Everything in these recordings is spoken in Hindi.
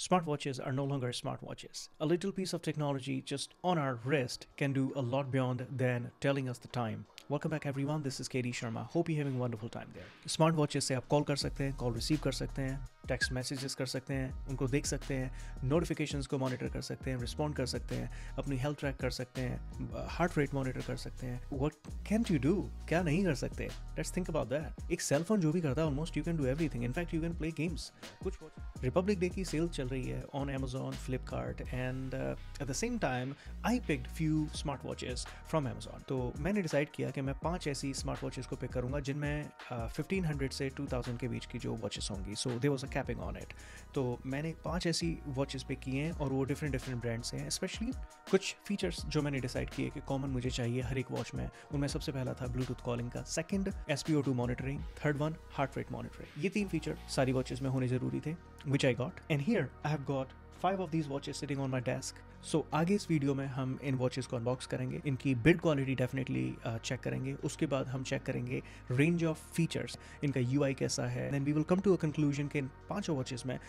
Smartwatches are no longer smartwatches. A little piece of technology just on our wrist can do a lot beyond than telling us the time. Welcome back everyone, this is KD Sharma. Hope you're having a wonderful time there. Smart से आप कॉल कर सकते हैं, कॉल रिसीव कर सकते हैं, टेक्स्ट मैसेजेस कर सकते हैं, उनको देख सकते हैं, नोटिफिकेशंस को मॉनिटर कर सकते हैं, रिस्पॉन्ड कर सकते हैं, अपनी हेल्थ ट्रैक कर सकते हैं, हार्ट रेट मॉनिटर कर सकते हैं. What can you do? क्या नहीं कर सकते? Let's think about that. एक सेल फोन जो भी करता है almost you can do everything. In fact you can play games. कुछ रिपब्लिक डे की सेल चल रही है on Amazon, Flipkart and at the same time I picked few smartwatches from Amazon. तो मैंने डिसाइड किया कि मैं 5 ऐसी स्मार्टवॉचेस को पिक करूंगा जिनमें 1500 से 2000 के बीच की जो वॉचेस होंगी. So there was a capping on it. तो मैंने 5 ऐसी वॉचेस पिक की हैं और वो डिफरेंट ब्रांड्स हैं. स्पेशली कुछ फीचर्स जो मैंने डिसाइड किए कि कॉमन मुझे चाहिए हर एक वॉच में. उनमें सबसे पहला था ब्लूटूथ कॉलिंग का, second SpO2 monitoring, third one heart rate monitoring. ये 3 फीचर सारी वॉचेस में होने जरूरी थे, which I got. And here I have got 5 of these watches sitting on my desk. So आगे इस वीडियो में हम इन वॉचेस को अनबॉक्स करेंगे, इनकी बिल्ड क्वालिटी डेफिनेटली चेक करेंगे. उसके बाद हम चेक करेंगे रेंज ऑफ फीचर्स, इनका UI कैसा है. Then we will come to a conclusion कि इन 5 वॉचेस में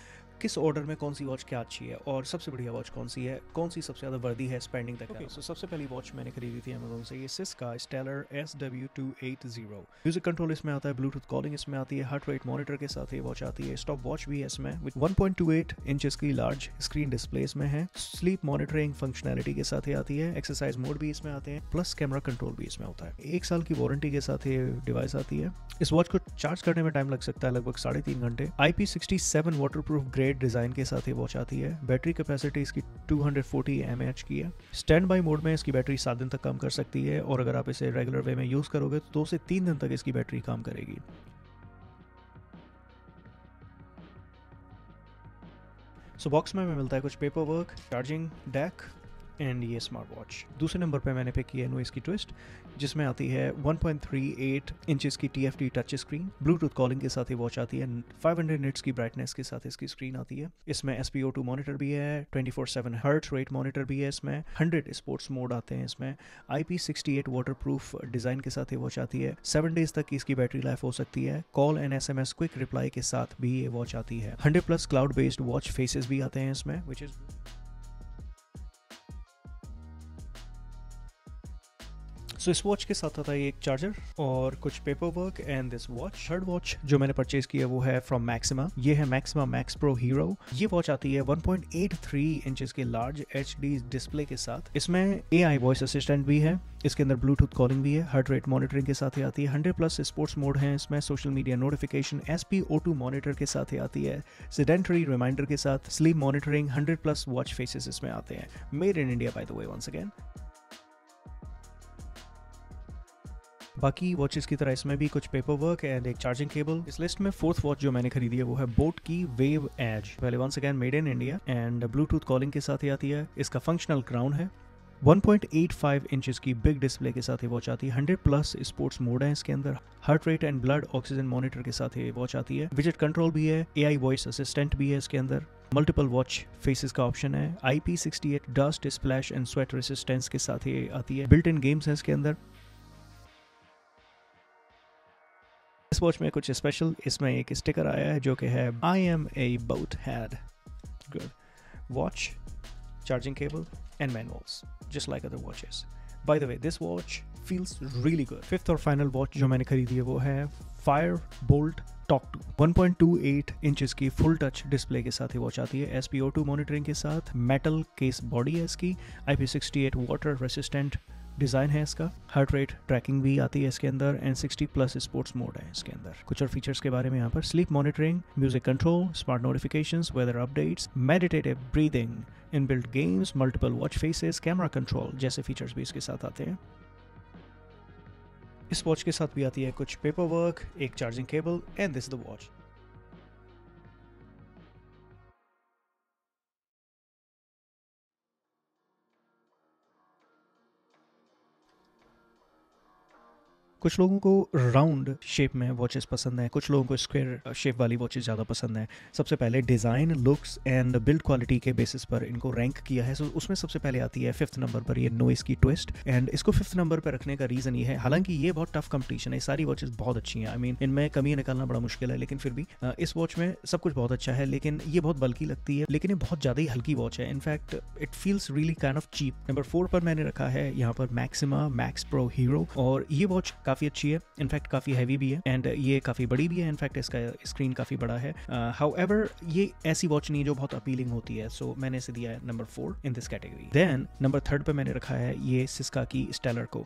किस ऑर्डर में कौन सी वॉच क्या अच्छी है और सबसे बढ़िया वॉच कौन सी है, कौन सी सबसे ज़्यादा वर्दी है स्पेंडिंग तक. ओके, सो सबसे पहली वॉच मैंने खरीदी थी अमेजोन से, ये Syska stellar SW280. Music control इसमें आता है, ब्लूटूथ कॉलिंग इसमें आती है, हार्ट रेट मॉनिटर के साथ ये वॉच आती है, स्टॉप वॉच भी है इसमें, 1.28 इंचेस की लार्ज स्क्रीन डिस्प्ले इसमें है, स्लीप मॉनिटरिंग फंक्शनैलिटी के साथ ही आती है, एक्सरसाइज मोड भी इसमें आते हैं, प्लस कैमरा कंट्रोल भी इसमें होता है. 1 साल की वारंटी के साथ ये डिवाइस आती है. इस वॉच को चार्ज करने में टाइम लग सकता है लगभग 3.5 घंटे. IP67 वाटरप्रूफ ग्रेड डिजाइन के साथ ये वॉच आती है. बैटरी कैपेसिटी इसकी 240 mAh की है. स्टैंड बाई मोड में इसकी बैटरी 7 दिन तक काम कर सकती है और अगर आप इसे रेगुलर वे में यूज करोगे तो 2 से 3 दिन तक इसकी बैटरी काम करेगी. सो बॉक्स में मिलता है कुछ paper work, charging dock and ये स्मार्ट वॉच. दूसरे नंबर पे मैंने पिक किया नोइस की ट्विस्ट, जिसमें आती है 1.38 इंचेस की TFT touch screen. Bluetooth calling के साथ ये वॉच आती है. 500 निट्स की ब्राइटनेस के साथ इसकी स्क्रीन आती है. इसमें SpO2 मॉनिटर भी है, 24/7 हर्ट्ज रेट मॉनिटर भी है इसमें, 100 स्पोर्ट्स मोड आते हैं इसमें, IP68 वाटरप्रूफ डिज़ाइन के साथ ये वॉच आती है. 7 डेज तक की इसकी बैटरी लाइफ हो सकती है. Call and SMS quick reply के साथ भी ये वॉच आती है. 100+ क्लाउड बेस्ड वॉच फेसेस भी आते हैं इसमें, विच इज़ सो इस वॉच के साथ आता है एक चार्जर और कुछ paper work and this watch. Third watch जो मैंने परचेज किया वो है फ्रॉम मैक्सिमा. ये है मैक्सिमा मैक्स प्रो हीरो. ये वॉच आती है 1.83 इंचेस के लार्ज HD डिस्प्ले के साथ. इसमें AI वॉइस असिस्टेंट भी है, इसके अंदर ब्लूटूथ कॉलिंग भी है, हार्ट रेट मॉनिटरिंग के साथ ही आती है, 100+ स्पोर्ट्स मोड है इसमें, social media notification, SpO2 monitor के साथ ही आती है, सेडेंटरी रिमाइंडर के साथ, स्लीप मॉनिटरिंग, 100+ वॉच फेसेस इसमें आते हैं. Made in India by the way once again. बाकी वॉचेस की तरह इसमें भी कुछ पेपर वर्क एंड एक चार्जिंग केबल. इस लिस्ट में फोर्थ वॉच जो मैंने खरीदी है वो है बोट की वेव एज. पहले once again made in India and Bluetooth calling के साथ ही आती है. इसका फंक्शनल क्राउन है. 1.85 इंचेस की बिग डिस्प्ले के साथ ये वॉच आती है. 100+ स्पोर्ट्स मोड है इसके अंदर. Heart rate and blood oxygen monitor के साथ ये वॉच आती है. विजेट कंट्रोल भी है, AI वॉइस असिस्टेंट भी है इसके अंदर. मल्टीपल वॉच फेसेस का ऑप्शन है. IP68 dust splash and sweat resistance के साथ ये आती है. बिल्ट इन गेम्स है इसके अंदर. इस वॉच में कुछ स्पेशल, इसमें एक स्टिकर आया है जो कि है I am a boat head. Good. Watch, charging cable and manuals, just like other watches. By the way, this watch feels really good. Fifth और फाइनल वॉच जो मैंने खरीदी है वो है Firebolt Talk 2. 1.28 इंचेस की फुल टच डिस्प्ले के साथ ही वॉच आती है. SpO2 मॉनिटरिंग के साथ, मेटल केस बॉडी है इसकी, IP68 वाटर रेसिस्टेंट डिज़ाइन है इसका, हार्ट रेट ट्रैकिंग भी आती है इसके अंदर एंड 60+ स्पोर्ट्स मोड है इसके अंदर. कुछ और फीचर्स के बारे में यहाँ पर, sleep monitoring, music control, smart notifications, weather updates, meditative breathing, inbuilt games, multiple watch faces, camera control जैसे फीचर्स भी इसके साथ आते हैं. इस वॉच के साथ भी आती है कुछ पेपर वर्क, एक charging cable and this the watch. कुछ लोगों को राउंड शेप में वॉचेस पसंद है, कुछ लोगों को स्क्वायर शेप वाली वॉचेस ज़्यादा पसंद है। सबसे पहले design, looks and build quality के बेसिस पर इनको रैंक किया है। सो उसमें सबसे पहले आती है 5th नंबर पर ये नोइस की ट्विस्ट, एंड इसको 5th नंबर पर रखने का रीज़न ये है, हालांकि ये बहुत टफ कंपटीशन है, सारी वॉचेस बहुत अच्छी हैं, आई मीन इनमें कमी निकालना बड़ा मुश्किल है, लेकिन फिर भी इस वॉच में सब कुछ बहुत अच्छा है, लेकिन ये बहुत बल्कि लगती है, लेकिन ये बहुत ज़्यादा ही हल्की वॉच है। In fact it feels really kind of cheap. Number 4 पर मैंने रखा है यहाँ पर मैक्सिमा मैक्स प्रो हीरो, और ये वॉच काफ़ी अच्छी है, इनफैक्ट काफ़ी हैवी भी है एंड ये काफ़ी बड़ी भी है। इनफैक्ट इसका स्क्रीन काफ़ी बड़ा है। हाउएवर ये ऐसी वॉच नहीं है जो बहुत अपीलिंग होती है, सो मैंने इसे दिया है number 4 in this category. Then number 3 पे मैंने रखा है ये सिस्का की स्टेलर को।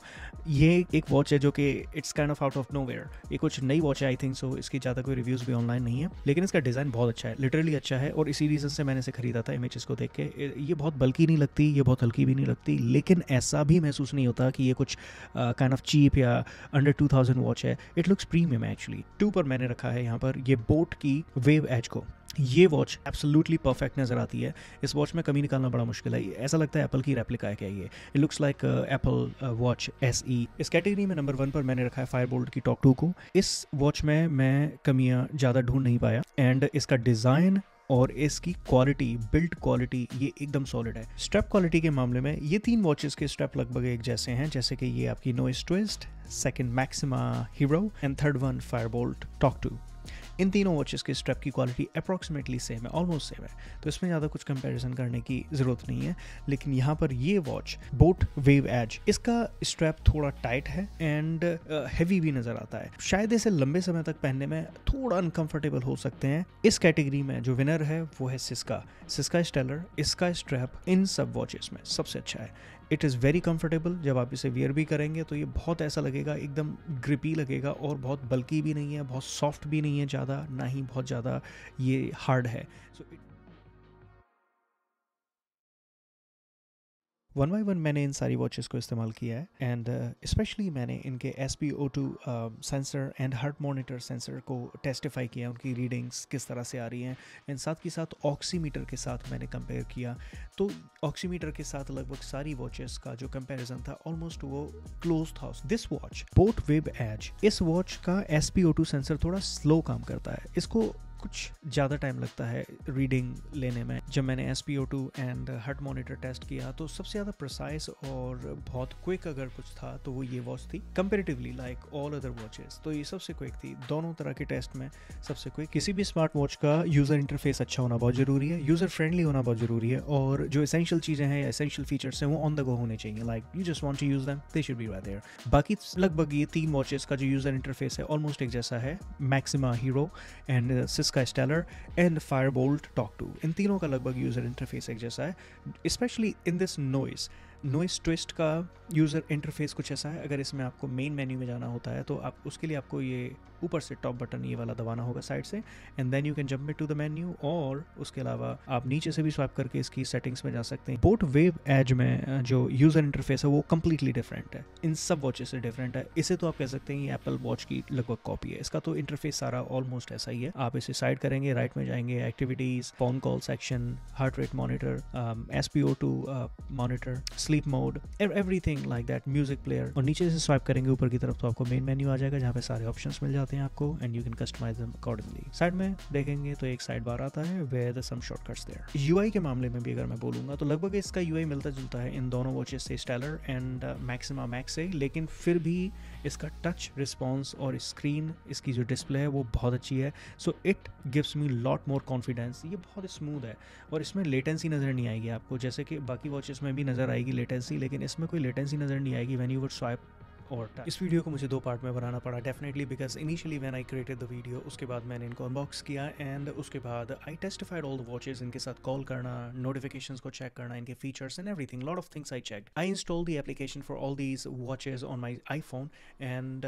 ये एक वॉच है जो कि it's kind of out of nowhere, ये कुछ नई वॉच है आई थिंक सो, इसकी ज़्यादा कोई रिव्यूज़ भी ऑनलाइन नहीं है, लेकिन इसका डिज़ाइन बहुत अच्छा है, लिटरली अच्छा है, और इसी रीज़न से मैंने इसे खरीदा था इमेजेस को देख के। ये बहुत बल्कि नहीं लगती, ये बहुत हल्की भी नहीं लगती, लेकिन ऐसा भी महसूस नहीं होता कि ये कुछ काइंड ऑफ चीप या अंडर 2000 वॉच है। It looks premium actually. 2 पर मैंने रखा है यहाँ पर ये बोट की वेव एज को। ये वॉच एब्सोल्युटली परफेक्ट नज़र आती है, इस वॉच में कमी निकालना बड़ा मुश्किल है, ऐसा लगता है एप्पल की रेप्लिका है क्या ये। It looks like Apple watch SE। इस कैटेगरी में नंबर 1 पर मैंने रखा है फायरबोल्ट की टॉक 2 को। इस वॉच में मैं कमियां ज़्यादा ढूंढ नहीं पाया, एंड इसका डिज़ाइन और इसकी क्वालिटी, बिल्ड क्वालिटी, ये एकदम सॉलिड है। स्ट्रैप क्वालिटी के मामले में ये 3 वॉचेस के स्ट्रैप लगभग एक जैसे हैं, जैसे कि ये आपकी noise twist, second maxima Hero and third one Fireboltt Talk 2। इन तीनों वॉचेस के स्ट्रैप की क्वालिटी अप्रॉक्सीमेटली सेम है, ऑलमोस्ट सेम है, तो इसमें ज़्यादा कुछ कंपैरिजन करने की ज़रूरत नहीं है। लेकिन यहाँ पर ये वॉच बोट वेव एज, इसका स्ट्रैप थोड़ा टाइट है एंड हैवी भी नज़र आता है, शायद इसे लंबे समय तक पहनने में थोड़ा अनकंफर्टेबल हो सकते हैं। इस कैटेगरी में जो विनर है वो है सिस्का स्टेलर। इसका स्ट्रैप इन सब वॉचेस में सबसे अच्छा है। इट इज़ वेरी कंफर्टेबल, जब आप इसे वियर भी करेंगे तो ये बहुत ऐसा लगेगा, एकदम ग्रिपी लगेगा, और बहुत बल्कि भी नहीं है, बहुत सॉफ्ट भी नहीं है ज़्यादा, ना ही बहुत ज़्यादा ये हार्ड है। सो वन बाई वन मैंने इन सारी वॉचेस को इस्तेमाल किया है, एंड स्पेशली मैंने इनके SpO2 sensor and heart monitor sensor को टेस्टिफाई किया, उनकी रीडिंग्स किस तरह से आ रही हैं, एंड साथ के साथ ऑक्सीमीटर के साथ मैंने कंपेयर किया। तो ऑक्सीमीटर के साथ लगभग सारी वॉचेस का जो कंपैरिजन था ऑलमोस्ट वो क्लोज था। This watch boAt Wave Edge, इस वॉच का SpO2 सेंसर थोड़ा स्लो काम करता है, इसको कुछ ज़्यादा टाइम लगता है रीडिंग लेने में। जब मैंने SpO2 and heart monitor test किया तो सबसे ज़्यादा प्रिसाइज और बहुत क्विक अगर कुछ था तो वो ये वॉच थी, comparatively like all other watches, तो ये सबसे क्विक थी दोनों तरह के टेस्ट में, सबसे क्विक। किसी भी स्मार्ट वॉच का यूज़र इंटरफेस अच्छा होना बहुत ज़रूरी है, यूज़र फ्रेंडली होना बहुत ज़रूरी है, और जो एसेंशियल चीज़ें हैं, एसेंशियल फीचर्स हैं, वो ऑन द गो होने चाहिए, like you just want to use them, they should be right there. बाकी लगभग ये 3 वॉचेस का जो यूज़र इंटरफेस है ऑलमोस्ट एक जैसा है, Maxima Hero and Syska Stellar and Fireboltt Talk 2, इन तीनों का लगभग यूज़र इंटरफेस एक जैसा है। Specially in this Noise Twist का यूज़र इंटरफेस कुछ ऐसा है, अगर इसमें आपको मेन मेन्यू में जाना होता है तो आप उसके लिए आपको ये ऊपर से टॉप बटन ये वाला दबाना होगा साइड से, and then you can jump to the menu, और उसके अलावा आप नीचे से भी स्वाइप करके इसकी सेटिंग्स में जा सकते हैं। बोट वेव एज में जो यूज़र इंटरफेस है वो कम्प्लीटली डिफरेंट है, इन सब वॉचेस से डिफरेंट है। इसे तो आप कह सकते हैं ये एप्पल वॉच की लगभग कॉपी है, इसका तो इंटरफेस सारा ऑलमोस्ट ऐसा ही है। आप इसे साइड करेंगे, राइट में जाएंगे, activities, phone call section, heart rate monitor, SpO2 monitor, sleep mode, everything like that, music player, और नीचे से स्वाइप करेंगे ऊपर की तरफ तो आपको मेन मेन्यू आ जाएगा जहाँ पे सारे ऑप्शंस मिल जाते हैं आपको, and you can customise them accordingly. Side में देखेंगे तो एक साइड बार आता है with some shortcuts there. UI के मामले में भी अगर मैं बोलूँगा तो लगभग इसका UI मिलता जुलता है इन दोनों वॉचेस से, स्टेलर एंड मैक्सिमा मैक्स से, लेकिन फिर भी इसका टच रिस्पॉन्स और स्क्रीन, इसकी जो डिस्प्ले है वो बहुत अच्छी है, so it gives me lot more confidence. ये बहुत स्मूथ है और इसमें लेटेंसी नज़र नहीं आएगी आपको, जैसे कि बाकी वॉचेस में भी नज़र आएगी लेटेंसी, लेकिन इसमें कोई लेटेंसी नज़र नहीं आएगी व्हेन यू वुड स्वाइप और इस वीडियो को मुझे 2 पार्ट में बनाना पड़ा definitely, because initially when I created the video, उसके बाद मैंने इनको अनबॉक्स किया, एंड उसके बाद आई टेस्टिफाइड ऑल द वॉचेस, इनके साथ कॉल करना, नोटिफिकेशंस को चेक करना, इनके features and everything, lot of things I checked. I install the application for all these watches on my iPhone, and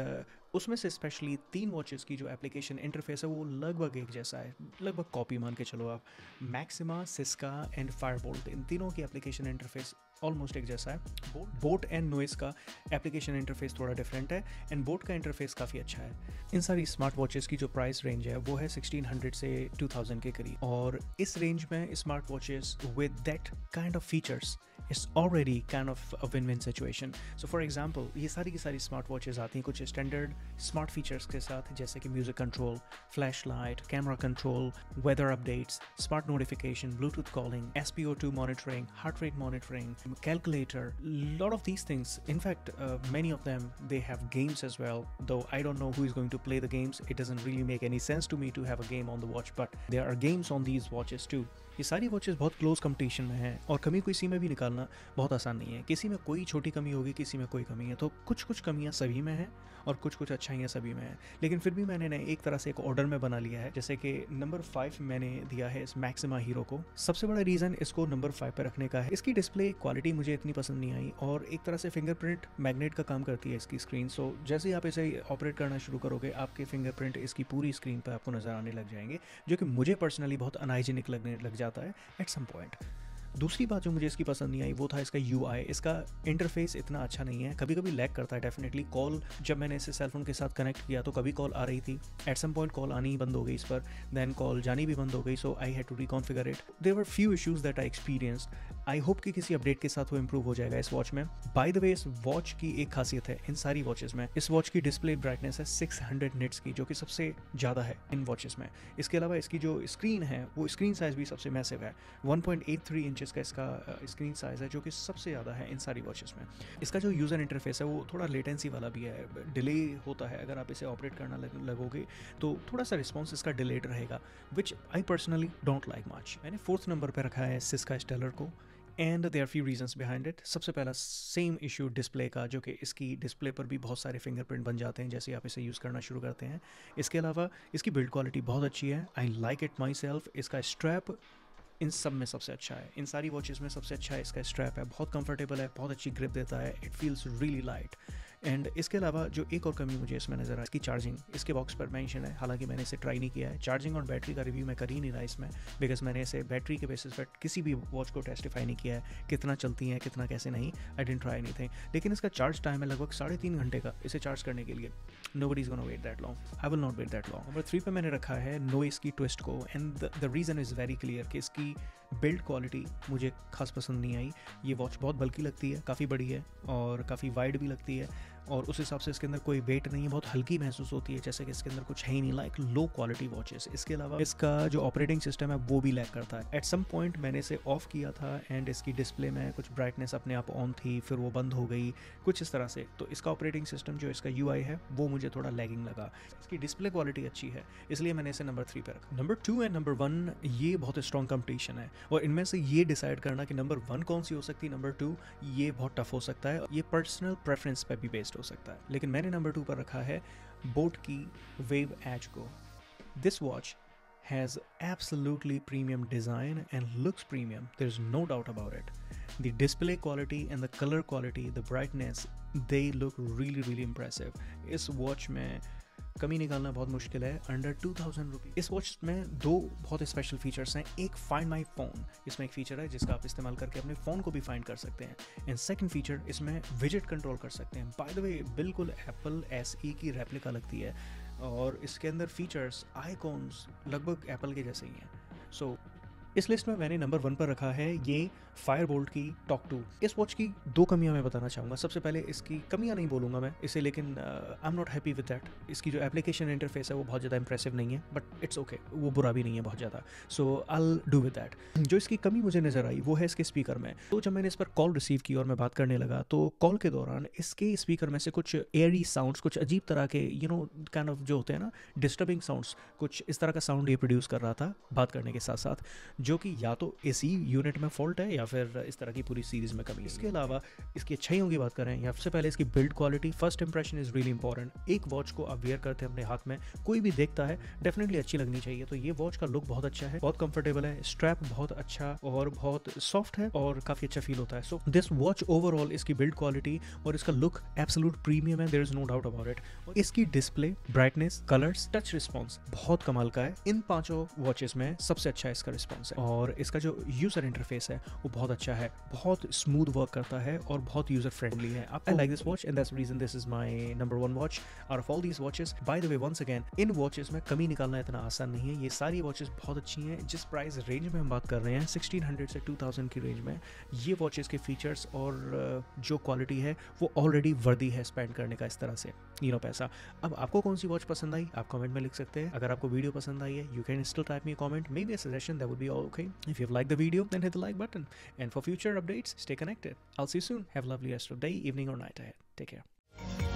उसमें से स्पेशली 3 वॉचेस की जो एप्लीकेशन इंटरफेस है वो लगभग एक जैसा है, लगभग कॉपी मान के चलो आप। मैक्सिमा, सिस्का एंड फायरबोल्ट, इन तीनों की एप्लीकेशन इंटरफेस ऑलमोस्ट एक जैसा है। बोट एंड नोइस का एप्लीकेशन इंटरफेस थोड़ा डिफरेंट है, एंड बोट का इंटरफेस काफ़ी अच्छा है। इन सारी स्मार्ट वॉचेस की जो प्राइस रेंज है वो है 1600 से 2000 के करीब, और इस रेंज में smart watches with that kind of features it's already kind of a win win situation. So for example ये सारी की सारी स्मार्ट वॉचेस आती हैं कुछ स्टैंडर्ड स्मार्ट फीचर्स के साथ, जैसे कि music control, flash light, camera control, weather updates, smart notification, Bluetooth calling, SpO2 monitoring, heart rate monitoring, calculator, lot of these things. In fact, many of them, they have games as well, though I don't know who is going to play the games. It doesn't really make any sense to me to have a game on the watch, but there are games on these watches too. ये सारी वॉचेस बहुत क्लोज कंपटीशन में हैं और कमी किसी में भी निकालना बहुत आसान नहीं है। किसी में कोई छोटी कमी होगी, किसी में कोई कमी है, तो कुछ कुछ कमियां सभी में हैं और कुछ कुछ अच्छाइयाँ सभी में हैं। लेकिन फिर भी मैंने एक तरह से एक ऑर्डर में बना लिया है, जैसे कि नंबर 5 मैंने दिया है इस मैक्सिमा हीरो को। सबसे बड़ा रीज़न इसको नंबर 5 पर रखने का है, इसकी डिस्प्ले क्वालिटी मुझे इतनी पसंद नहीं आई और एक तरह से फिंगरप्रिंट मैग्नेट का काम करती है इसकी स्क्रीन। सो जैसे ही आप इसे ऑपरेट करना शुरू करोगे, आपके फिंगरप्रिंट इसकी पूरी स्क्रीन पर आपको नज़र आने लग जाएंगे, जो कि मुझे पर्सनली बहुत अनहाइजीनिक लगने लग जाता है एट सम पॉइंट। दूसरी बात जो मुझे इसकी पसंद नहीं आई वो था इसका UI। इसका इंटरफेस इतना अच्छा नहीं है, कभी कभी लैग करता है डेफिनेटली। कॉल जब मैंने इसे सेलफोन के साथ कनेक्ट किया तो कभी कॉल आ रही थी, एट सम पॉइंट कॉल आनी ही बंद हो गई इस पर, देन कॉल जानी भी बंद हो गई, so I had to reconfigure it. There were few issues that I experienced. I hope कि किसी अपडेट के साथ वो इंप्रूव हो जाएगा इस वॉच में। बाय द वे, इस वॉच की एक खासियत है इन सारी वॉचेस में, इस वॉच की डिस्प्ले ब्राइटनेस है 600 निट्स की, जो कि सबसे ज़्यादा है इन वॉचेस में। इसके अलावा इसकी जो स्क्रीन है वो स्क्रीन साइज़ भी सबसे मैसिव है, 1.83 इंचेस का इसका स्क्रीन साइज़ है, जो कि सबसे ज़्यादा है इन सारी वॉचेस में। इसका जो यूज़र इंटरफेस है वो थोड़ा लेटेंसी वाला भी है, डिले होता है। अगर आप इसे ऑपरेट करना लगोगे तो थोड़ा सा रिस्पॉन्स इसका डिलेड रहेगा, which I personally don't like much. मैंने 4th नंबर पर रखा है सिस्का स्टेलर को, and there are few reasons behind it. सबसे पहला सेम इशू डिस्प्ले का, जो कि इसकी डिस्प्ले पर भी बहुत सारे फिंगरप्रिंट बन जाते हैं जैसे आप इसे यूज़ करना शुरू करते हैं। इसके अलावा इसकी बिल्ड क्वालिटी बहुत अच्छी है, I like it my self. इसका स्ट्रैप इन सब में सबसे अच्छा है, इन सारी वॉचेस में सबसे अच्छा है इसका स्ट्रैप है, बहुत कंफर्टेबल है, बहुत अच्छी ग्रिप देता है, it feels really light. And इसके अलावा जो एक और कमी मुझे इसमें नज़र आई, इसकी चार्जिंग इसके बॉक्स पर मेंशन है, हालांकि मैंने इसे ट्राई नहीं किया है। चार्जिंग और बैटरी का रिव्यू मैं कर ही नहीं रहा इसमें, बिकॉज मैंने इसे बैटरी के बेसिस पर किसी भी वॉच को टेस्टिफाई नहीं किया है, कितना चलती है कितना कैसे नहीं, आई डिडंट ट्राई एनीथिंग। लेकिन इसका चार्ज टाइम है लगभग 3.5 घंटे का इसे चार्ज करने के लिए। Nobody is gonna wait that long, I will not wait that long. Number 3 पे मैंने रखा है नोइस की ट्विस्ट को, and the reason is very clear कि इसकी बिल्ड क्वालिटी मुझे खास पसंद नहीं आई। ये वॉच बहुत बल्कि लगती है, काफ़ी बड़ी है और काफ़ी वाइड भी लगती है, और उस हिसाब से इसके अंदर कोई वेट नहीं है, बहुत हल्की महसूस होती है, जैसे कि इसके अंदर कुछ है ही नहीं, लाइक लो क्वालिटी वॉचेस। इसके अलावा इसका जो ऑपरेटिंग सिस्टम है वो भी लैग करता है। एट सम पॉइंट मैंने इसे ऑफ किया था एंड इसकी डिस्प्ले में कुछ ब्राइटनेस अपने आप ऑन थी, फिर वो बंद हो गई, कुछ इस तरह से। तो इसका ऑपरेटिंग सिस्टम जो इसका UI है वो मुझे थोड़ा लैगिंग लगा। इसकी डिस्प्ले क्वालिटी अच्छी है, इसलिए मैंने इसे नंबर 3 पे रखा। नंबर 2 एंड नंबर 1 ये बहुत स्ट्रॉन्ग कंपटीशन है, और इनमें से ये डिसाइड करना कि नंबर 1 कौन सी हो सकती है, नंबर 2, ये बहुत टफ हो सकता है, ये पर्सनल प्रेफरेंस पे भी बेस्ड हो सकता है। लेकिन मैंने नंबर 2 पर रखा है बोट की वेव एज को। This watch has absolutely premium design and looks premium, there's no doubt about it. The display quality and the color quality, the brightness, they look really impressive. इस वॉच में कमी निकालना बहुत मुश्किल है अंडर 2000 रुपीज़। इस वॉच में 2 बहुत स्पेशल फीचर्स हैं। एक फाइंड माई फ़ोन, इसमें एक फीचर है जिसका आप इस्तेमाल करके अपने फ़ोन को भी फाइंड कर सकते हैं, एंड सेकंड फीचर इसमें विजेट कंट्रोल कर सकते हैं। बाय द वे बिल्कुल एप्पल SE की रेप्लिका लगती है, और इसके अंदर फीचर्स आइकॉन्स लगभग एप्पल के जैसे ही हैं। सो इस लिस्ट में मैंने नंबर 1 पर रखा है ये फायरबोल्ट की टॉक 2। इस वॉच की 2 कमियां मैं बताना चाहूँगा। सबसे पहले इसकी कमियां नहीं बोलूँगा मैं इसे, लेकिन I am not happy with that. इसकी जो एप्लीकेशन इंटरफेस है वो बहुत ज़्यादा इंप्रेसिव नहीं है, बट इट्स ओके, वो बुरा भी नहीं है बहुत ज़्यादा, so I will do with that. जो इसकी कमी मुझे नज़र आई वो है इसके स्पीकर में। तो जब मैंने इस पर कॉल रिसीव की और मैं बात करने लगा, तो कॉल के दौरान इसके स्पीकर में से कुछ एयरी साउंड्स, कुछ अजीब तरह के काइंड ऑफ जो होते हैं ना डिस्टर्बिंग साउंड्स, कुछ इस तरह का साउंड ये प्रोड्यूस कर रहा था बात करने के साथ साथ, जो कि या तो AC यूनिट में फॉल्ट है या फिर इस तरह की पूरी सीरीज़ में कमी है। इसके अलावा इसकी अच्छाइयों की बात करें, या सबसे पहले इसकी build quality, first impression is really important. एक वॉच को आप वेयर करते हैं अपने हाथ में, कोई भी देखता है डेफिनेटली अच्छी लगनी चाहिए, तो ये वॉच का लुक बहुत अच्छा है, बहुत कंफर्टेबल है, स्ट्रैप बहुत अच्छा और बहुत सॉफ्ट है और काफ़ी अच्छा फील होता है। सो दिस वॉच ओवरऑल, इसकी बिल्ड क्वालिटी और इसका लुक एब्सोल्यूट प्रीमियम है, there is no doubt about it. और इसकी display, brightness, colours, touch response बहुत कमाल का है। इन 5 वॉचेस में सबसे अच्छा इसका रिस्पॉन्स है और इसका जो यूज़र इंटरफेस है वो बहुत अच्छा है, बहुत स्मूथ वर्क करता है और बहुत यूज़र फ्रेंडली है। I like this watch and that's reason this is my number 1 watch out of all these watches. By the way once again, इन वॉचेस में कमी निकालना इतना आसान नहीं है। ये सारी वॉचेस बहुत अच्छी हैं। जिस प्राइस रेंज में हम बात कर रहे हैं 1600 से 2000 की रेंज में, ये वॉचेस के फीचर्स और जो क्वालिटी है वो ऑलरेडी वर्दी है स्पेंड करने का इस तरह से पैसा। अब आपको कौन सी वॉच पसंद आई आप कमेंट में लिख सकते हैं। अगर आपको वीडियो पसंद आई है you can still type me comment, maybe a suggestion, that would be all okay. If you like the video then hit the like button and for future updates stay connected. I'll see you soon. Have a lovely rest of day, evening or night ahead. Take care.